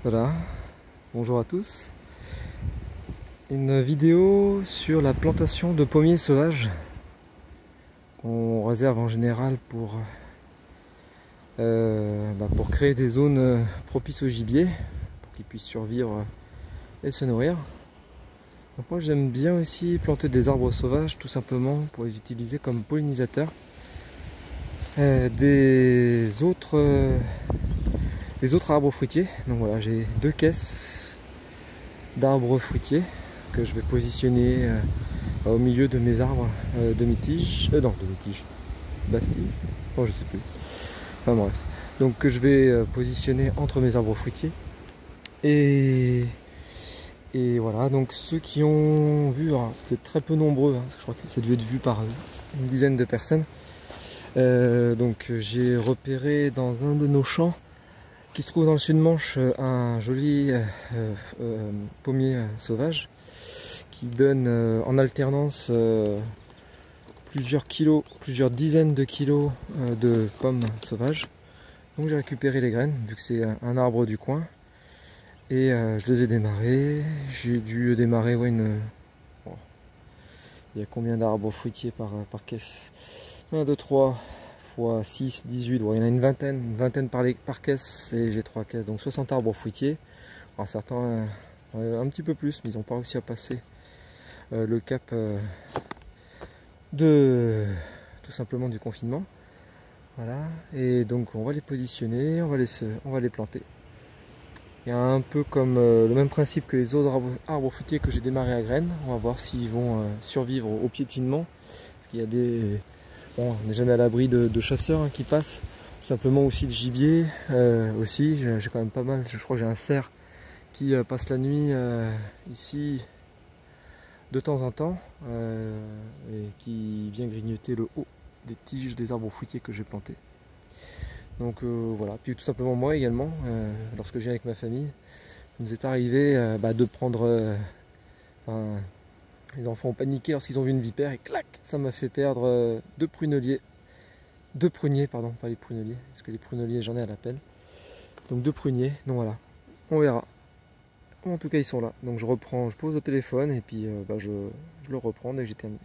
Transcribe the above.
Voilà, bonjour à tous. Une vidéo sur la plantation de pommiers sauvages qu'on réserve en général pour créer des zones propices au gibier, pour qu'ils puissent survivre et se nourrir. Donc moi j'aime bien aussi planter des arbres sauvages, tout simplement pour les utiliser comme pollinisateurs des autres arbres fruitiers. Donc voilà, j'ai 2 caisses d'arbres fruitiers que je vais positionner au milieu de mes arbres demi-tige, non demi-tige, basse-tige, bon je sais plus, enfin bref, donc que je vais positionner entre mes arbres fruitiers et voilà. Donc ceux qui ont vu, c'est très peu nombreux, parce que je crois que ça a dû être vu par une dizaine de personnes, donc j'ai repéré dans un de nos champs qui se trouve dans le sud-Manche un joli pommier sauvage qui donne en alternance plusieurs dizaines de kilos de pommes sauvages. Donc j'ai récupéré les graines vu que c'est un arbre du coin et je les ai démarrés. J'ai dû démarrer bon, il y a combien d'arbres fruitiers par caisse? 1, 2, 3 fois 6, 18, bon, il y en a une vingtaine par caisse et j'ai 3 caisses, donc 60 arbres fruitiers. Alors certains un petit peu plus, mais ils n'ont pas réussi à passer le cap tout simplement du confinement. Voilà, et donc on va les positionner, on va les planter. Il y a un peu comme le même principe que les autres arbres fruitiers que j'ai démarré à graines. On va voir s'ils vont survivre au piétinement, parce qu'il y a des... Bon, on n'est jamais à l'abri de chasseurs qui passent, tout simplement aussi de gibier. Aussi, j'ai quand même pas mal, je crois que j'ai un cerf qui passe la nuit ici de temps en temps et qui vient grignoter le haut des tiges des arbres fruitiers que j'ai plantés. Donc voilà, puis tout simplement moi également, lorsque je viens avec ma famille, ça nous est arrivé de prendre... les enfants ont paniqué lorsqu'ils ont vu une vipère et clac, ça m'a fait perdre 2 pruneliers. 2 pruniers, pardon, pas les pruneliers, parce que les pruneliers j'en ai à l'appel. Donc 2 pruniers, donc voilà, on verra. En tout cas ils sont là, donc je pose le téléphone et puis je le reprends dès que j'ai terminé.